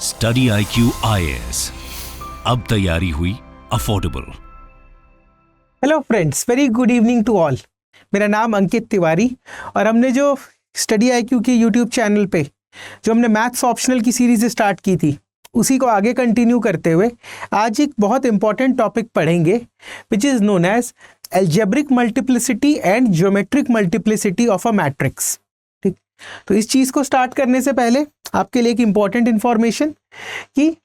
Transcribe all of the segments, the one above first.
Study IQ IAS, अब तैयारी हुई affordable. Hello friends, very good evening to all. मेरा नाम अंकित तिवारी और हमने जो स्टडी IQ के यूट्यूब चैनल पे जो हमने मैथ्स ऑप्शनल की सीरीज स्टार्ट की थी उसी को आगे कंटिन्यू करते हुए आज एक बहुत इंपॉर्टेंट टॉपिक पढ़ेंगे which is known as algebraic multiplicity and geometric multiplicity of a matrix. ठीक, तो इस चीज़ को स्टार्ट करने से पहले आपके लिए एक इंपॉर्टेंट इंफॉर्मेशन कि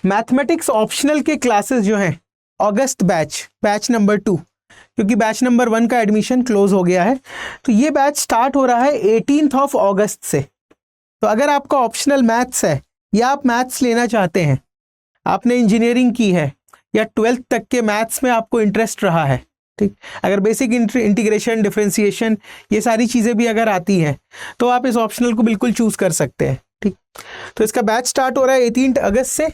मैथमेटिक्स ऑप्शनल के क्लासेस जो हैं अगस्त बैच नंबर 2, क्योंकि बैच नंबर 1 का एडमिशन क्लोज हो गया है, तो ये बैच स्टार्ट हो रहा है 18 अगस्त से। तो अगर आपका ऑप्शनल मैथ्स है या आप मैथ्स लेना चाहते हैं, आपने इंजीनियरिंग की है या 12th तक के मैथ्स में आपको इंटरेस्ट रहा है, ठीक, अगर बेसिक इंटीग्रेशन, डिफरेंशिएशन ये सारी चीज़ें भी अगर आती हैं तो आप इस ऑप्शनल को बिल्कुल चूज़ कर सकते हैं। ठीक, तो इसका बैच स्टार्ट हो रहा है 18 अगस्त से।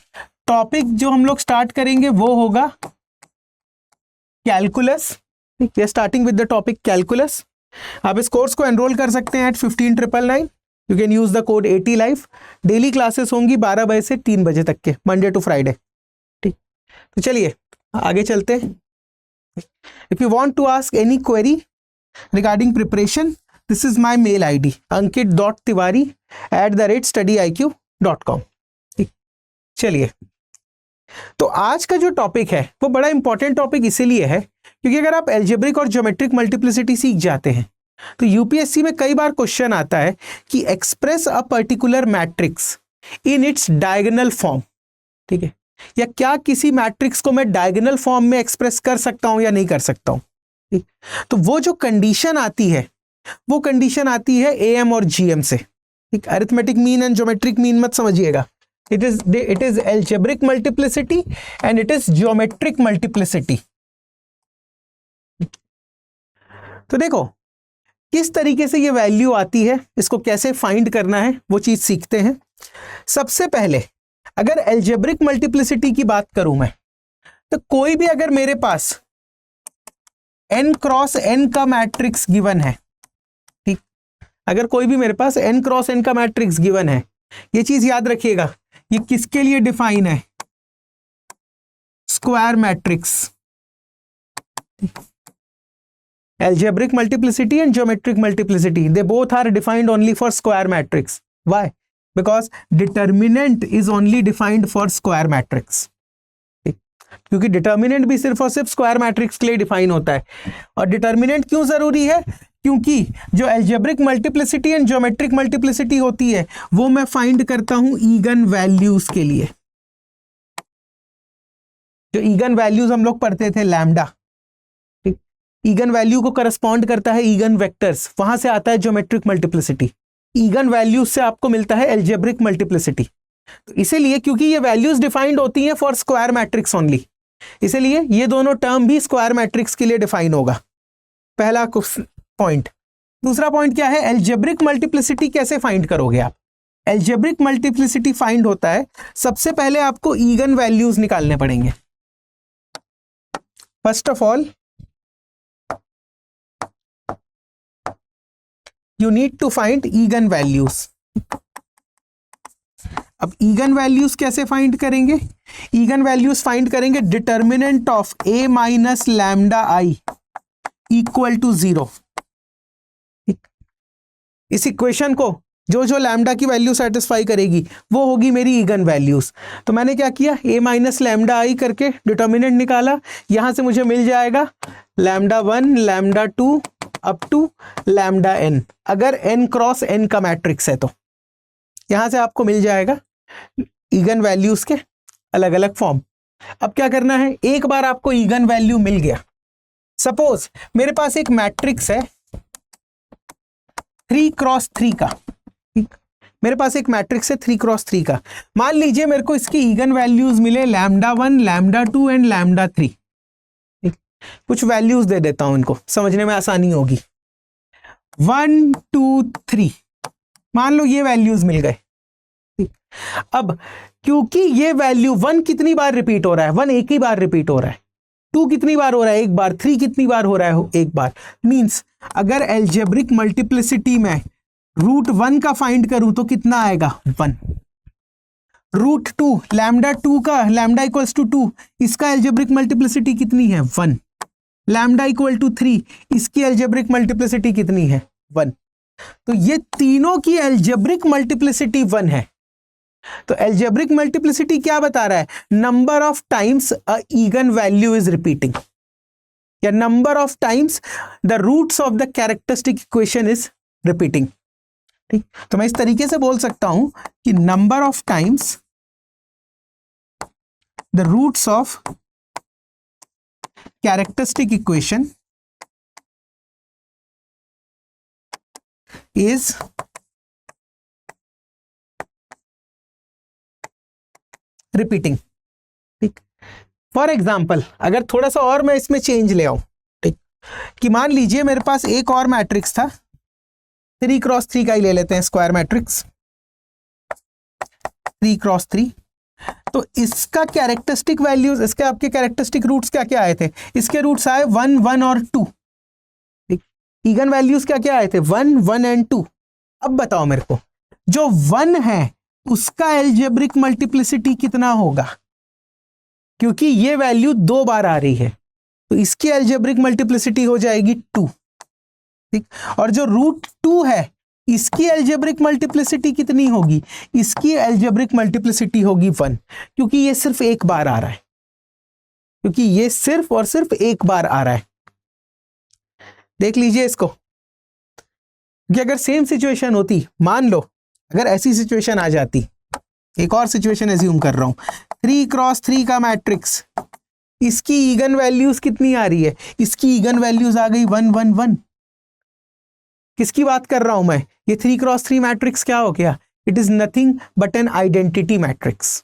टॉपिक जो हम लोग स्टार्ट करेंगे वो होगा calculus. We are starting with the topic calculus. आप इस कोर्स को एनरोल कर सकते हैं at 15,999। You can use the code 80 life. Daily classes होंगी 12 बजे से 3 बजे तक के, मंडे टू फ्राइडे। ठीक, तो चलिए आगे चलते हैं। If you want to ask any query regarding preparation, this is my mail ID ankit.tiwari@studiiq.com। चलिए, तो आज का जो टॉपिक है वो बड़ा इंपॉर्टेंट टॉपिक इसीलिए है क्योंकि अगर आप एल्जेब्रिक और ज्योमेट्रिक मल्टीप्लिसिटी सीख जाते हैं तो यूपीएससी में कई बार क्वेश्चन आता है कि express a particular matrix in its diagonal form. ठीक है, या क्या किसी मैट्रिक्स को मैं डायगोनल फॉर्म में एक्सप्रेस कर सकता हूं या नहीं कर सकता हूं। ठीक, तो वो जो कंडीशन आती है वो कंडीशन आती है AM और GM से। ठीक, arithmetic mean and geometric mean मत समझिएगा। It is algebraic multiplicity and it is geometric multiplicity. तो देखो किस तरीके से ये वैल्यू आती है, इसको कैसे फाइंड करना है वो चीज सीखते हैं। सबसे पहले अगर एल्जेब्रिक मल्टीप्लिसिटी की बात करूं मैं, तो कोई भी अगर मेरे पास n क्रॉस n का मैट्रिक्स गिवन है, ठीक, अगर कोई भी मेरे पास n क्रॉस n का मैट्रिक्स गिवन है, ये चीज याद रखिएगा, ये किसके लिए डिफाइन है? Square matrix. Algebraic multiplicity and geometric multiplicity, they both are defined only for square matrix. Why? Because determinant is only defined for square matrix. क्योंकि determinant भी सिर्फ और सिर्फ square matrix के लिए डिफाइन होता है। और determinant क्यों जरूरी है? क्योंकि जो algebraic multiplicity and geometric multiplicity होती है वो मैं फाइंड करता हूं ईगन वैल्यूज के लिए। जो ईगन वैल्यूज हम लोग पढ़ते थे लैम्डा, ईगन वैल्यू को करस्पॉन्ड करता है ईगन वेक्टर्स, वहां से आता है ज्योमेट्रिक मल्टीप्लिसिटी। ईगन वैल्यूज से आपको मिलता है एल्जेब्रिक मल्टीप्लिसिटी। तो इसीलिए क्योंकि ये वैल्यूज डिफाइंड होती हैं फॉर स्क्वायर मैट्रिक्स ओनली, इसीलिए ये दोनों टर्म भी स्क्वायर मैट्रिक्स के लिए डिफाइन होगा। पहला पॉइंट। दूसरा पॉइंट क्या है? एल्जेब्रिक मल्टीप्लिसिटी कैसे फाइंड करोगे आप? एल्जेब्रिक मल्टीप्लिसिटी फाइंड होता है, सबसे पहले आपको ईगन वैल्यूज निकालने पड़ेंगे। First of all you need to find eigen values। अब eigen values कैसे फाइंड करेंगे? eigen values फाइंड करेंगे determinant of a minus lambda i equal to 0। इस इक्वेशन को जो लैम्डा की वैल्यू सेटिस्फाई करेगी वो होगी मेरी ईगन वैल्यूज। तो मैंने क्या किया, a माइनस लैम्डा i करके डिटर्मिनेंट निकाला। यहां से मुझे मिल जाएगा lambda 1, lambda 2 up to lambda n। अगर n क्रॉस n का मैट्रिक्स है तो यहां से आपको मिल जाएगा ईगन वैल्यूज के अलग अलग फॉर्म। अब क्या करना है, एक बार आपको ईगन वैल्यू मिल गया, सपोज मेरे पास एक मैट्रिक्स है 3 क्रॉस 3 का। मेरे पास एक मैट्रिक्स है 3 क्रॉस 3 का। मान लीजिए मेरे को इसकी ईगन वैल्यूज मिले लैम्डा 1, लैम्डा 2 एंड लैम्डा 3। कुछ वैल्यूज दे देता हूं, इनको समझने में आसानी होगी। 1 2 3, मान लो ये वैल्यूज मिल गए। अब क्योंकि ये वैल्यू 1 कितनी बार रिपीट हो रहा है? 1 एक ही बार रिपीट हो रहा है। 2 कितनी बार हो रहा है? एक बार। 3 कितनी बार हो रहा है? एक बार। मींस अगर एल्जेब्रिक मल्टीप्लिसिटी में रूट 1 का फाइंड करूं तो कितना आएगा? 1। रूट 2 लैम्डा 2 का लैम्डा इक्वल्स टू 2, इसका एल्जेब्रिक मल्टीप्लिसिटी कितनी है 1। लैम्डा इक्वल टू 3, इसकी एल्जेब्रिक मल्टीप्लिसिटी कितनी है 1। तो ये तीनों की एल्जेब्रिक मल्टीप्लिसिटी 1 है। तो एल्जेब्रिक मल्टीप्लिसिटी क्या बता रहा है, number of times a eigen value is repeating, या number of times the roots of the characteristic equation is repeating. ठीक, तो मैं इस तरीके से बोल सकता हूं कि number of times the roots of characteristic equation is repeating. ठीक, फॉर एग्जाम्पल अगर थोड़ा सा और मैं इसमें चेंज ले आऊं, ठीक, कि मान लीजिए मेरे पास एक और मैट्रिक्स था 3 क्रॉस 3 का ही ले लेते हैं, स्क्वायर मैट्रिक्स 3 क्रॉस 3। तो इसका कैरेक्टरिस्टिक वैल्यूज, इसके आपके कैरेक्टरिस्टिक रूट्स क्या क्या आए थे, इसके रूट्स आए 1 1 और 2। ठीक, इगन वैल्यूज क्या क्या आए थे 1 1 एंड 2। अब बताओ मेरे को, जो 1 है उसका एल्जेब्रिक मल्टीप्लिसिटी कितना होगा, क्योंकि ये वैल्यू 2 बार आ रही है, तो इसकी एल्जेब्रिक मल्टीप्लिसिटी हो जाएगी 2। ठीक, और जो रूट 2 है इसकी एल्जेब्रिक मल्टीप्लिसिटी कितनी होगी, इसकी एल्जेब्रिक मल्टीप्लिसिटी होगी 1, क्योंकि ये सिर्फ एक बार आ रहा है, क्योंकि ये सिर्फ और सिर्फ एक बार आ रहा है। देख लीजिए इसको, कि अगर सेम सिचुएशन होती, मान लो अगर ऐसी सिचुएशन आ जाती, एक और सिचुएशन एज्यूम कर रहा हूं, 3 क्रॉस 3 का मैट्रिक्स, इसकी ईगन वैल्यूज कितनी आ रही है, इसकी ईगन वैल्यूज आ गई 1 1 1। किसकी बात कर रहा हूं मैं, ये 3 क्रॉस 3 मैट्रिक्स क्या हो गया, it is nothing but an identity matrix.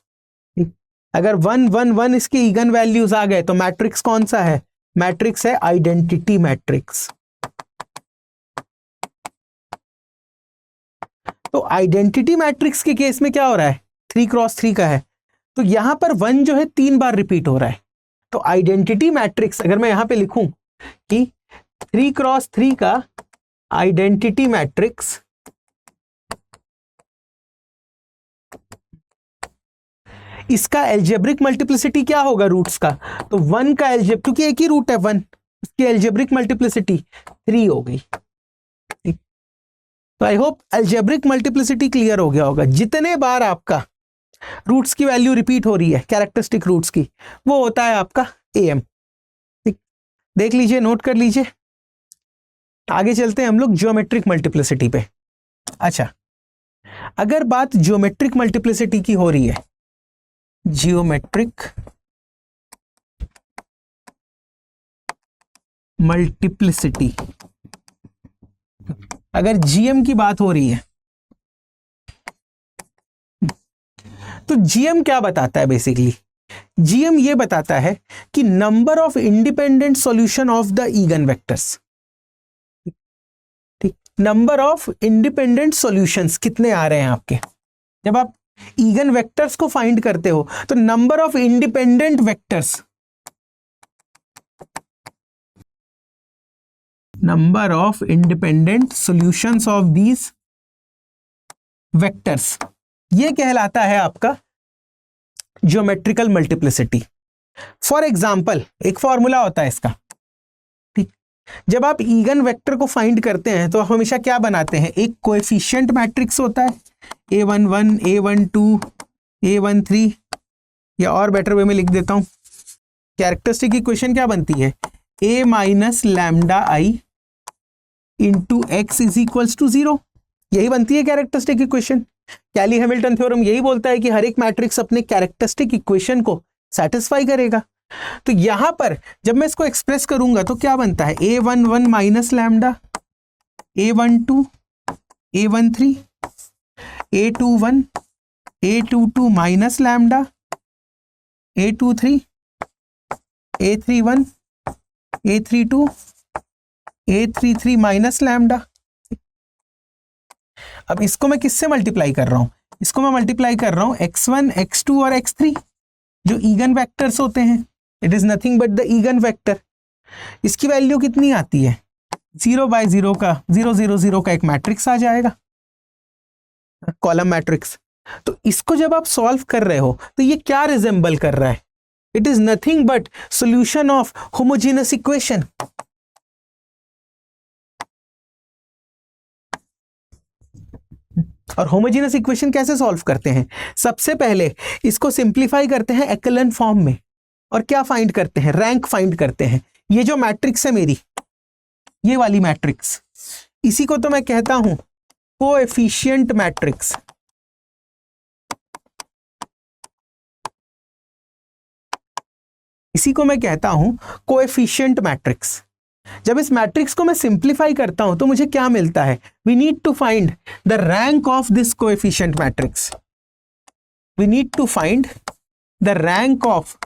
अगर 1 1 1 इसके ईगन वैल्यूज आ गए तो मैट्रिक्स कौन सा है, मैट्रिक्स है आइडेंटिटी मैट्रिक्स। तो आइडेंटिटी मैट्रिक्स के केस में क्या हो रहा है, 3 क्रॉस 3 का है, तो यहां पर 1 जो है 3 बार रिपीट हो रहा है। तो आइडेंटिटी मैट्रिक्स अगर मैं यहां पे लिखूं कि 3 क्रॉस 3 का आइडेंटिटी मैट्रिक्स इसका एल्जेब्रिक मल्टीप्लिसिटी क्या होगा रूट्स का, तो 1 का एल्जेब्रिक, क्योंकि एक ही रूट है 1, उसकी एल्जेब्रिक मल्टीप्लिसिटी 3 हो गई। तो I hope algebraic multiplicity clear हो गया होगा। जितने बार आपका रूट्स की वैल्यू रिपीट हो रही है कैरेक्टरिस्टिक रूट्स की, वो होता है आपका एम। ठीक, देख लीजिए, नोट कर लीजिए। आगे चलते हैं हम लोग ज्योमेट्रिक मल्टीप्लिसिटी पे। अच्छा, अगर बात ज्योमेट्रिक मल्टीप्लिसिटी की हो रही है, जियोमेट्रिक मल्टीप्लिसिटी, अगर जीएम की बात हो रही है, तो जीएम क्या बताता है, बेसिकली जीएम ये बताता है कि number of independent solution of the again vectors. ठीक, नंबर ऑफ इंडिपेंडेंट सॉल्यूशंस कितने आ रहे हैं आपके, जब आप ईगन वेक्टर्स को फाइंड करते हो तो number of independent vectors, number of independent solutions of these vectors, ये कहलाता है आपका ज्योमेट्रिकल मल्टीप्लिसिटी। फॉर एग्जाम्पल एक फॉर्मूला होता है इसका। ठीक, जब आप ईगन वेक्टर को फाइंड करते हैं तो आप हमेशा क्या बनाते हैं, एक कोएफिशिएंट मैट्रिक्स होता है A11 A12 A13, या और बेटर वे में लिख देता हूं, कैरेक्टरिस्टिक इक्वेशन क्या बनती है, A minus lambda I into X is equals to 0, यही बनती है characteristic equation. Cayley Hamilton theorem यही बोलता है कि हर एक मैट्रिक्स अपने कैरेक्टरिस्टिक इक्वेशन को सेटिस्फाई करेगा। तो यहां पर जब मैं इसको एक्सप्रेस करूंगा तो क्या बनता है, A11 minus lambda, A12 A13 A21 A22 minus lambda, A23 A31 A32 A33 minus lambda. अब इसको मैं किससे मल्टीप्लाई कर रहा हूं, इसको मैं मल्टीप्लाई कर रहा हूं x1 x2 और x3 जो ईगन वेक्टर्स होते हैं। It is nothing but the again vector. इसकी वैल्यू कितनी आती है, 0 बाय 0 का 0 0 0 का एक मैट्रिक्स आ जाएगा, कॉलम मैट्रिक्स। तो इसको जब आप सॉल्व कर रहे हो तो ये क्या रिजेंबल कर रहा है? It is nothing but solution of homogeneous equation. और होमोजेनस इक्वेशन कैसे सॉल्व करते हैं? सबसे पहले इसको सिंप्लीफाई करते हैं एक्लन फॉर्म में, और क्या फाइंड करते हैं? रैंक फाइंड करते हैं। ये जो मैट्रिक्स है मेरी, ये वाली मैट्रिक्स, इसी को तो मैं कहता हूं कोएफिशिएंट मैट्रिक्स। इसी को मैं कहता हूं कोएफिशिएंट मैट्रिक्स। जब इस मैट्रिक्स को मैं सिंप्लीफाई करता हूं तो मुझे क्या मिलता है? We need to find the rank of this coefficient matrix. We need to find the rank of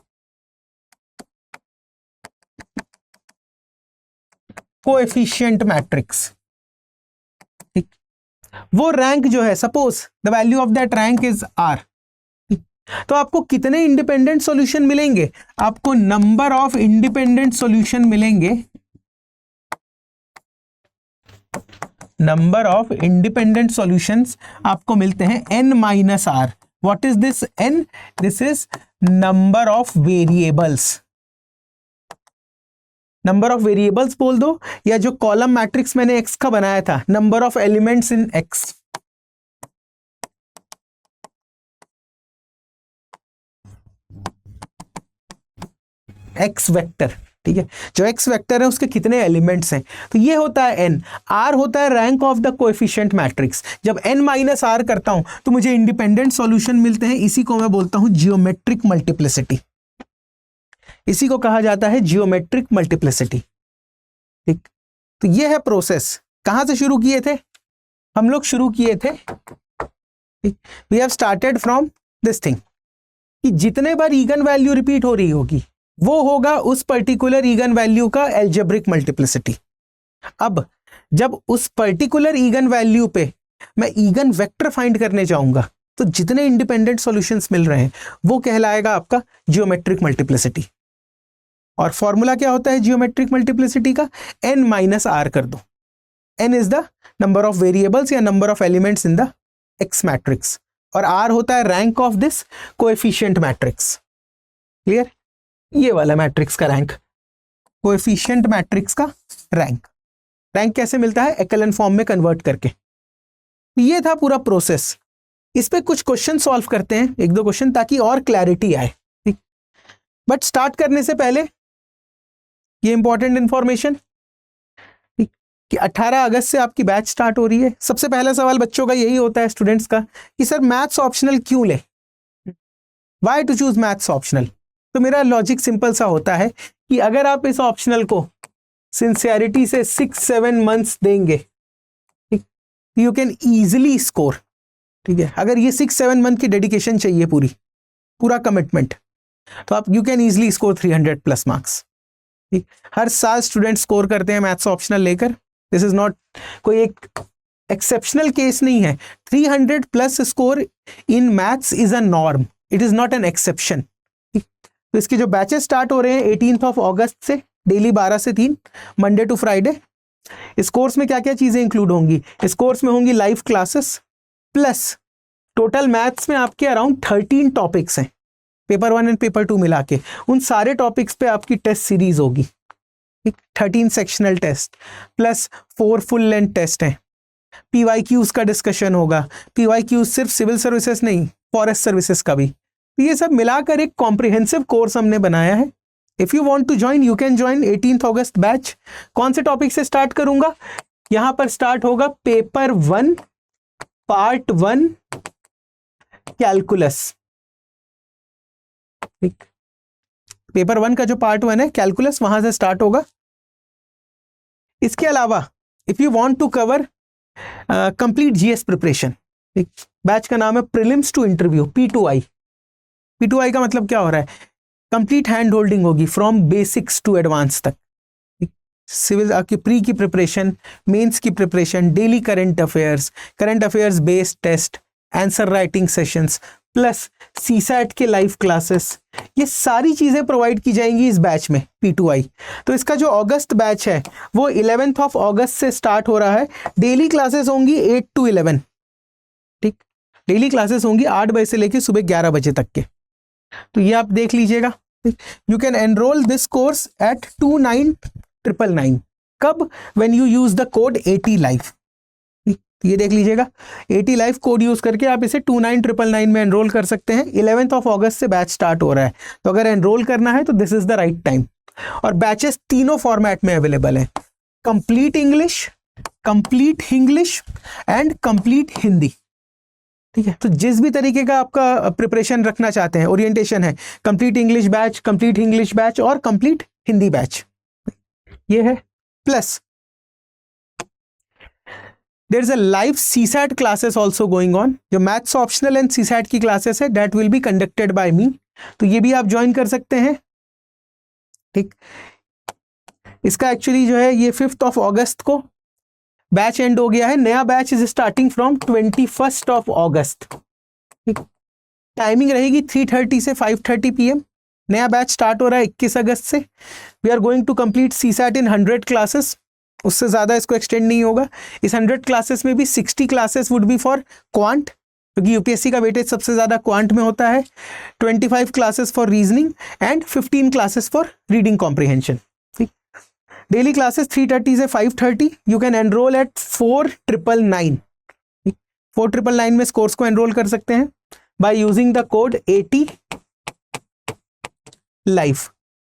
coefficient matrix. ठीक, वो रैंक जो है, suppose the value of that rank is R, तो आपको कितने इंडिपेंडेंट सॉल्यूशन मिलेंगे? आपको नंबर ऑफ इंडिपेंडेंट सॉल्यूशन मिलेंगे, नंबर ऑफ इंडिपेंडेंट सॉल्यूशंस आपको मिलते हैं n minus R. What is this n? This is number of variables. Number of variables बोल दो, या जो कॉलम मैट्रिक्स मैंने x का बनाया था, number of elements in x। x vector, ठीक है, जो x वेक्टर है उसके कितने एलिमेंट्स हैं, तो ये होता है n। r होता है rank of the coefficient matrix. जब n माइनस आर करता हूं तो मुझे इंडिपेंडेंट सॉल्यूशन मिलते हैं। इसी को मैं बोलता हूं जियोमेट्रिक मल्टीप्लिसिटी। इसी को कहा जाता है जियोमेट्रिक मल्टीप्लिसिटी। ठीक, तो ये है प्रोसेस। कहां से शुरू किए थे हम लोग? शुरू किए थे, we have started from this thing, कि जितने बार ईगन वैल्यू रिपीट हो रही होगी वो होगा उस पर्टिकुलर ईगन वैल्यू का एल्जेब्रिक मल्टीप्लिसिटी। अब जब उस पर्टिकुलर ईगन वैल्यू पे मैं ईगन वेक्टर फाइंड करने जाऊंगा तो जितने इंडिपेंडेंट सॉल्यूशंस मिल रहे हैं वो कहलाएगा आपका जियोमेट्रिक मल्टीप्लिसिटी। और फॉर्मूला क्या होता है जियोमेट्रिक मल्टीप्लिसिटी का? n माइनस आर कर दो। n is the number of variables या number of elements in the x matrix, और r होता है rank of this coefficient matrix. Clear? ये वाला मैट्रिक्स का रैंक, कोएफिशिएंट मैट्रिक्स का रैंक। रैंक कैसे मिलता है? एक्लन फॉर्म में कन्वर्ट करके। ये था पूरा प्रोसेस। इस पे कुछ क्वेश्चन सॉल्व करते हैं, एक दो क्वेश्चन, ताकि और क्लैरिटी आए। ठीक, बट स्टार्ट करने से पहले ये इंपॉर्टेंट इंफॉर्मेशन कि 18 अगस्त से आपकी बैच स्टार्ट हो रही है। सबसे पहला सवाल बच्चों का यही होता है, स्टूडेंट्स का, कि सर मैथ्स ऑप्शनल क्यों ले? Why to choose maths optional? तो मेरा लॉजिक सिंपल सा होता है कि अगर आप इस ऑप्शनल को सिंसियरिटी से 6-7 मंथ्स देंगे, यू कैन ईजिली स्कोर। ठीक है, अगर ये 6-7 मंथ की डेडिकेशन चाहिए, पूरा कमिटमेंट, तो आप you can easily score 300+ marks. ठीक, हर साल स्टूडेंट स्कोर करते हैं मैथ्स ऑप्शनल लेकर। दिस इज नॉट कोई एक एक्सेप्शनल केस नहीं है। 300+ score in maths is a norm, it is not an exception. तो इसके जो बैचेस स्टार्ट हो रहे हैं 18 अगस्त से, डेली 12 से 3, मंडे टू फ्राइडे। इस कोर्स में क्या क्या चीजें इंक्लूड होंगी? इस कोर्स में होंगी live classes, plus total maths में आपके अराउंड 13 टॉपिक्स हैं, पेपर 1 एंड पेपर 2 मिला के। उन सारे टॉपिक्स पे आपकी टेस्ट सीरीज होगी। ठीक, 13 sectional test plus 4 full length test हैं। PYQs का डिस्कशन होगा। PYQs सिर्फ सिविल सर्विसेज नहीं, फॉरेस्ट सर्विसेज का भी। तो ये सब मिलाकर एक कॉम्प्रिहेंसिव कोर्स हमने बनाया है। If you want to join, you can join 18 अगस्त बैच। कौन से टॉपिक से स्टार्ट करूंगा? यहां पर स्टार्ट होगा पेपर 1 पार्ट 1 कैलकुलस। ठीक, पेपर 1 का जो पार्ट 1 है कैलकुलस, वहां से स्टार्ट होगा। इसके अलावा if you want to cover complete GS preparation, batch का नाम है prelims to interview, P2I। P2I का मतलब क्या हो रहा है? कंप्लीट हैंड होल्डिंग होगी फ्रॉम बेसिक्स टू एडवांस तक। सिविल आपकी प्री की प्रिपरेशन, मेंस की preparation, daily current affairs based test, answer writing sessions, plus CSAT के लाइव क्लासेस, ये सारी चीजें प्रोवाइड की जाएंगी इस बैच में, P2I। तो इसका जो अगस्त बैच है वो 11 अगस्त से स्टार्ट हो रहा है। डेली क्लासेस होंगी 8 to 11। ठीक, डेली क्लासेस होंगी 8 बजे से लेकर सुबह 11 बजे तक के। तो ये आप देख लीजिएगा। You can enrol this course eight 2999। कब? When you use the code 80 life. ये देख लीजिएगा, 80 लाइफ कोड यूज करके आप इसे 29999 में एनरोल कर सकते हैं। 11 अगस्त से बैच स्टार्ट हो रहा है, तो अगर एनरोल करना है तो this is the right time. और बैचेस तीनों फॉर्मेट में अवेलेबल है, complete English and complete Hindi. ठीक है, तो जिस भी तरीके का आपका प्रिपरेशन रखना चाहते हैं, ओरिएंटेशन है, कंप्लीट इंग्लिश बैच और कंप्लीट हिंदी बैच, ये है। Plus there is a live CSAT classes also going on. जो मैथ्स ऑप्शनल एंड सीसैट की क्लासेस है, that will be conducted by me, तो ये भी आप ज्वाइन कर सकते हैं। ठीक, इसका एक्चुअली जो है ये 5 अगस्त को बैच एंड हो गया है। नया batch is starting from 21 August. Timing रहेगी 3:30 से 5:30 PM। नया बैच स्टार्ट हो रहा है 21 अगस्त से। We are going to complete CSAT in 100 classes, उससे ज़्यादा इसको एक्सटेंड नहीं होगा। इस 100 क्लासेस में भी 60 classes would be for quant, क्योंकि यूपीएससी का वेटेज सबसे ज़्यादा क्वांट में होता है। 25 classes for reasoning and 15 classes for reading comprehension. ठीक, डेली क्लासेस 3:30 से 5:30। You can enrol eight 4999। 4999 में इस कोर्स को एनरोल कर सकते हैं by using the code 80 life.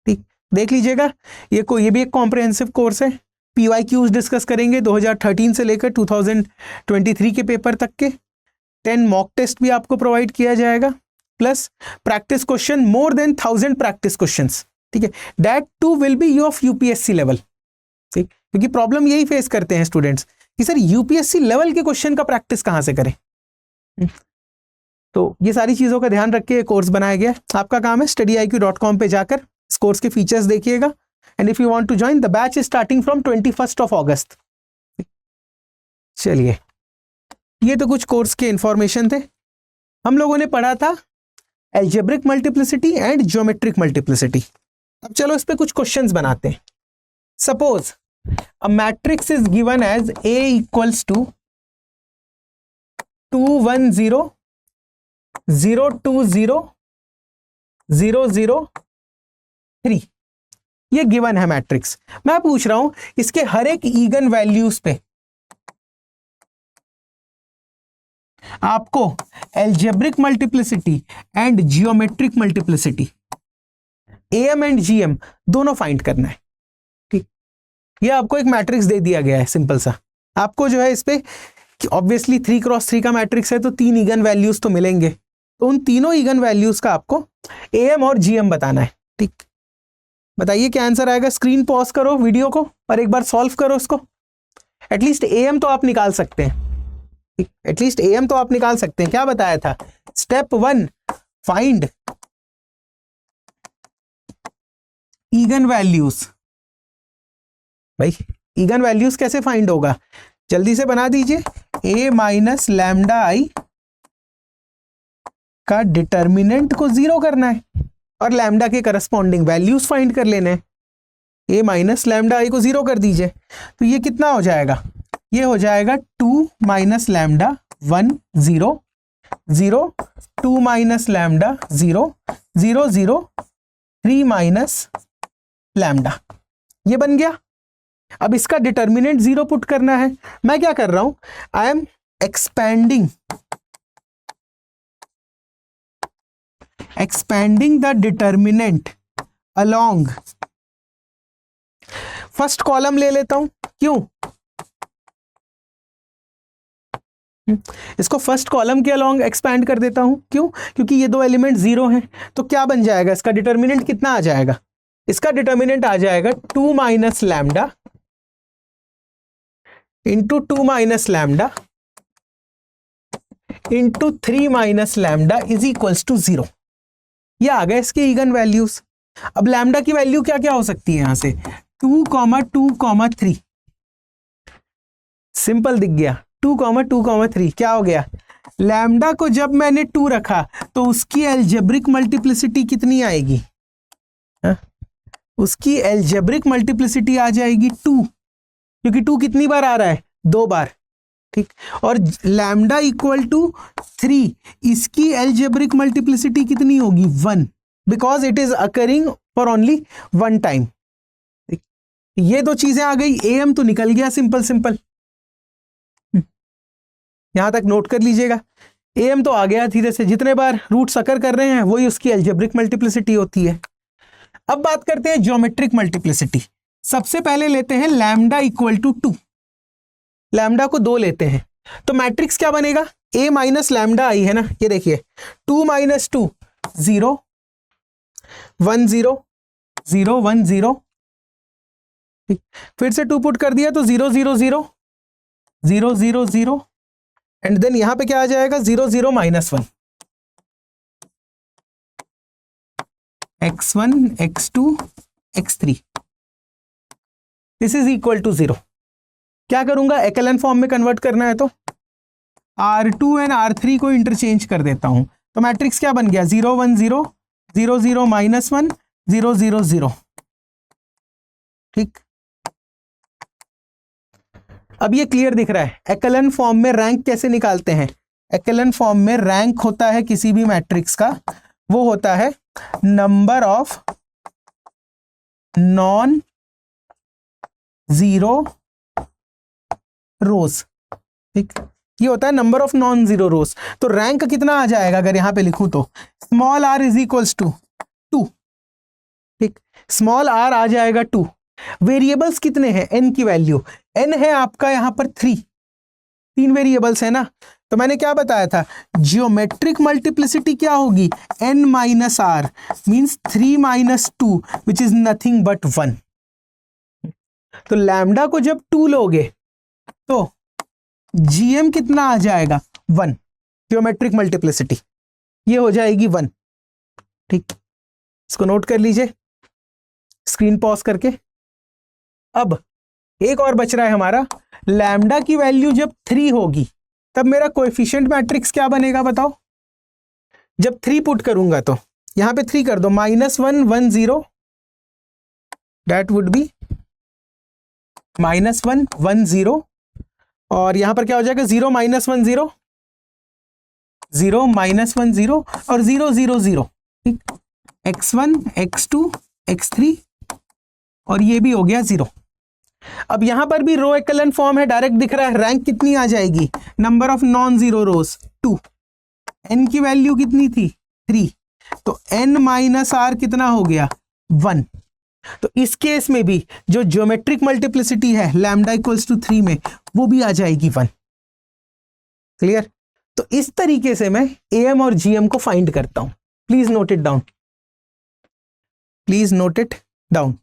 ठीक, देख लीजिएगा, ये भी एक कॉम्प्रिहेंसिव कोर्स है। PYQs डिस्कस करेंगे 2013 से लेकर 2023 के पेपर तक के। 10 मॉक टेस्ट भी आपको प्रोवाइड किया जाएगा, plus practice question, more than 1000 practice questions. ठीक है, that too will be of UPSC level. ठीक, क्योंकि प्रॉब्लम यही फेस करते हैं स्टूडेंट्स कि सर यूपीएससी लेवल के क्वेश्चन का प्रैक्टिस कहाँ से करें। तो ये सारी चीज़ों का ध्यान रख के कोर्स बनाया गया। आपका काम है studyIQ.com पे जाकर इस कोर्स के फीचर्स देखिएगा। And if you want to join, the batch is starting from 21 अगस्त। चलिए, ये तो कुछ कोर्स के इंफॉर्मेशन थे। हम लोगों ने पढ़ा था algebraic multiplicity and geometric multiplicity. अब चलो इस पे कुछ क्वेश्चंस बनाते हैं। Suppose a matrix is given as A equals to 2 1 0 0 2 0 0 0 3। ये गिवन है मैट्रिक्स। मैं पूछ रहा हूं इसके हर एक ईगन वैल्यूज पे आपको algebraic multiplicity and geometric multiplicity, AM and GM दोनों फाइंड करना है। ठीक, ये आपको एक मैट्रिक्स दे दिया गया है सिंपल सा। आपको जो है इस पे ऑब्वियसली 3x3 का मैट्रिक्स है, तो 3 ईगन वैल्यूज तो मिलेंगे। तो उन तीनों ईगन वैल्यूज का आपको AM और GM बताना है। ठीक, बताइए क्या आंसर आएगा। स्क्रीन पॉज करो वीडियो को और एक बार सॉल्व करो इसको। एटलीस्ट AM तो आप निकाल सकते हैं। एटलीस्ट AM तो आप निकाल सकते हैं। क्या बताया था? Step 1, find again values. भाई ईगन वैल्यूज कैसे फाइंड होगा? जल्दी से बना दीजिए। A माइनस लैम्डा आई का डिटर्मिनेंट को 0 करना है और लैम्डा के करस्पॉन्डिंग वैल्यूज फाइंड कर लेने हैं। A माइनस लैम्डा आई को 0 कर दीजिए, तो ये कितना हो जाएगा? ये हो जाएगा 2 minus lambda 1 0 0 2 minus lambda 0 0 0 3 minus lambda. ये बन गया। अब इसका डिटर्मिनेंट 0 पुट करना है। मैं क्या कर रहा हूं? I am expanding the determinant along first column ले लेता हूं। क्यों? इसको फर्स्ट कॉलम के अलोंग एक्सपैंड कर देता हूं। क्यों? क्योंकि ये दो एलिमेंट 0 हैं। तो क्या बन जाएगा? इसका डिटर्मिनेंट कितना आ जाएगा? इसका डिटर्मिनेंट आ जाएगा 2 minus lambda into 2 minus lambda into 3 minus lambda is equals to 0। ये आ गए इसके ईगन वैल्यूज। अब लैम्डा की वैल्यू क्या क्या हो सकती है? यहां से 2, 2, 3। सिंपल दिख गया। 2, 2, 3 क्या हो गया? लैम्डा को जब मैंने 2 रखा तो उसकी एल्जेब्रिक मल्टीप्लिसिटी कितनी आएगी? हा? उसकी एल्जेब्रिक मल्टीप्लिसिटी आ जाएगी 2, क्योंकि 2 कितनी बार आ रहा है? 2 बार। ठीक, और लैम्डा इक्वल टू 3, इसकी एल्जेब्रिक मल्टीप्लिसिटी कितनी होगी 1, because it is occurring for only 1 time. ये दो चीजें आ गई, AM तो निकल गया सिंपल सिंपल, यहां तक नोट कर लीजिएगा। AM तो आ गया धीरे से, जितने बार रूट अकर कर रहे हैं वही उसकी एल्जेब्रिक मल्टीप्लिसिटी होती है। अब बात करते हैं ज्योमेट्रिक मल्टीप्लिसिटी। सबसे पहले लेते हैं लैम्डा इक्वल टू 2, लैम्डा को 2 लेते हैं तो मैट्रिक्स क्या बनेगा, A माइनस लैम्डा आई है ना, ये देखिए 2 माइनस 2 0 1 0 0 1 0, फिर से 2 पुट कर दिया तो 0 0 0 0 0 0 एंड देन यहां पे क्या आ जाएगा 0 0 minus 1, x1 x2 x3, this is equal to 0। क्या करूंगा, एकलन फॉर्म में कन्वर्ट करना है तो R2 एंड R3 को इंटरचेंज कर देता हूं, तो मैट्रिक्स क्या बन गया 0 1 0 0 0 माइनस 1 0 0 0। ठीक, अब ये क्लियर दिख रहा है। एकलन फॉर्म में रैंक कैसे निकालते हैं, एकलन फॉर्म में रैंक होता है किसी भी मैट्रिक्स का, वो होता है नंबर ऑफ नॉन जीरो रोज। ठीक, ये होता है नंबर ऑफ नॉन जीरो रोज। तो रैंक कितना आ जाएगा अगर यहां पे लिखूं तो small r is equals to 2। ठीक, स्मॉल r आ जाएगा 2। वेरिएबल्स कितने हैं, n की वैल्यू, n है आपका यहां पर 3 वेरिएबल्स है ना, तो मैंने क्या बताया था जियोमेट्रिक मल्टीप्लिसिटी क्या होगी n minus R means 3 minus 2 which is nothing but 1। तो लैम्डा को जब 2 लोगे तो GM कितना आ जाएगा 1, जियोमेट्रिक मल्टीप्लिसिटी ये हो जाएगी 1। ठीक, इसको नोट कर लीजिए स्क्रीन पॉज करके। अब एक और बच रहा है हमारा, लैम्डा की वैल्यू जब 3 होगी तब मेरा कोएफिशिएंट मैट्रिक्स क्या बनेगा बताओ। जब 3 पुट करूंगा तो यहां पे 3 कर दो, -1 1 0, दैट वुड बी -1 1 0, और यहां पर क्या हो जाएगा 0 -1 0 0 -1 0 और 0 0 0। ठीक, x1 x2 x3 और ये भी हो गया 0। अब यहां पर भी रो एकलन फॉर्म है, डायरेक्ट दिख रहा है। रैंक कितनी आ जाएगी, number of non zero rose 2, n की वैल्यू कितनी थी 3, तो n माइनस आर कितना हो गया 1। तो इस केस में भी जो ज्योमेट्रिक मल्टीप्लिसिटी है लैम्डा इक्वल्स टू 3 में वो भी आ जाएगी 1। क्लियर। तो इस तरीके से मैं AM और GM को फाइंड करता हूं। Please note it down, please note it down.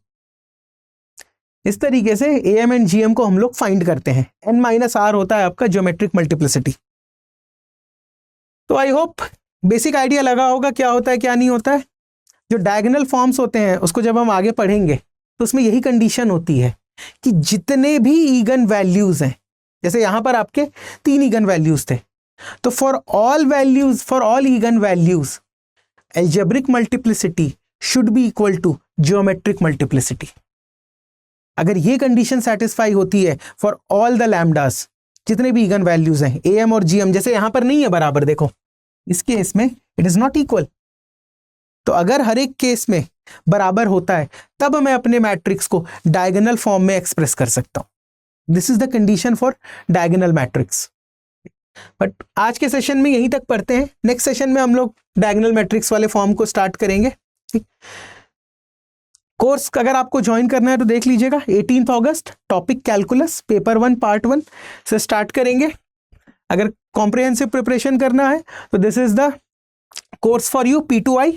इस तरीके से AM एंड GM को हम लोग फाइंड करते हैं। n माइनस आर होता है आपका ज्योमेट्रिक मल्टीप्लिसिटी। तो आई होप बेसिक आइडिया लगा होगा क्या होता है क्या नहीं होता है। जो डायगोनल फॉर्म्स होते हैं उसको जब हम आगे पढ़ेंगे तो उसमें यही कंडीशन होती है कि जितने भी ईगन वैल्यूज हैं, जैसे यहां पर आपके 3 ईगन वैल्यूज थे, तो for all eigen values algebraic multiplicity should be equal to geometric multiplicity. अगर ये कंडीशन सेटिस्फाई होती है फॉर ऑल द लैम्डास, जितने भी ईगन वैल्यूज हैं AM और GM, जैसे यहां पर नहीं है बराबर, देखो इस केस में इट इज नॉट इक्वल, तो अगर हर एक केस में बराबर होता है तब मैं अपने मैट्रिक्स को डायगोनल फॉर्म में एक्सप्रेस कर सकता हूं। This is the condition for diagonal matrix. But आज के सेशन में यहीं तक पढ़ते हैं, नेक्स्ट सेशन में हम लोग डायगोनल मैट्रिक्स वाले फॉर्म को स्टार्ट करेंगे। ठीक, कोर्स अगर आपको ज्वाइन करना है तो देख लीजिएगा 18 अगस्त, टॉपिक कैलकुलस, पेपर 1 पार्ट 1 से स्टार्ट करेंगे। अगर कॉम्प्रिहेंसिव प्रिपरेशन करना है तो this is the course for you P2I।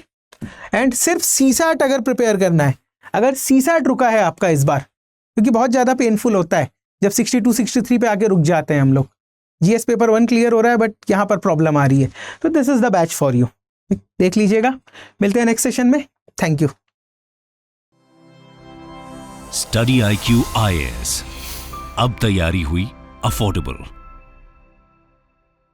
And सिर्फ CSAT अगर प्रिपेयर करना है, अगर CSAT रुका है आपका इस बार, क्योंकि बहुत ज़्यादा पेनफुल होता है जब 62 63 पे आके रुक जाते हैं हम लोग। GS पेपर 1 क्लियर हो रहा है बट यहाँ पर प्रॉब्लम आ रही है, तो this is the batch for you. देख लीजिएगा, मिलते हैं नेक्स्ट सेशन में। Thank you. Study IQ IAS, अब तैयारी हुई अफोर्डेबल।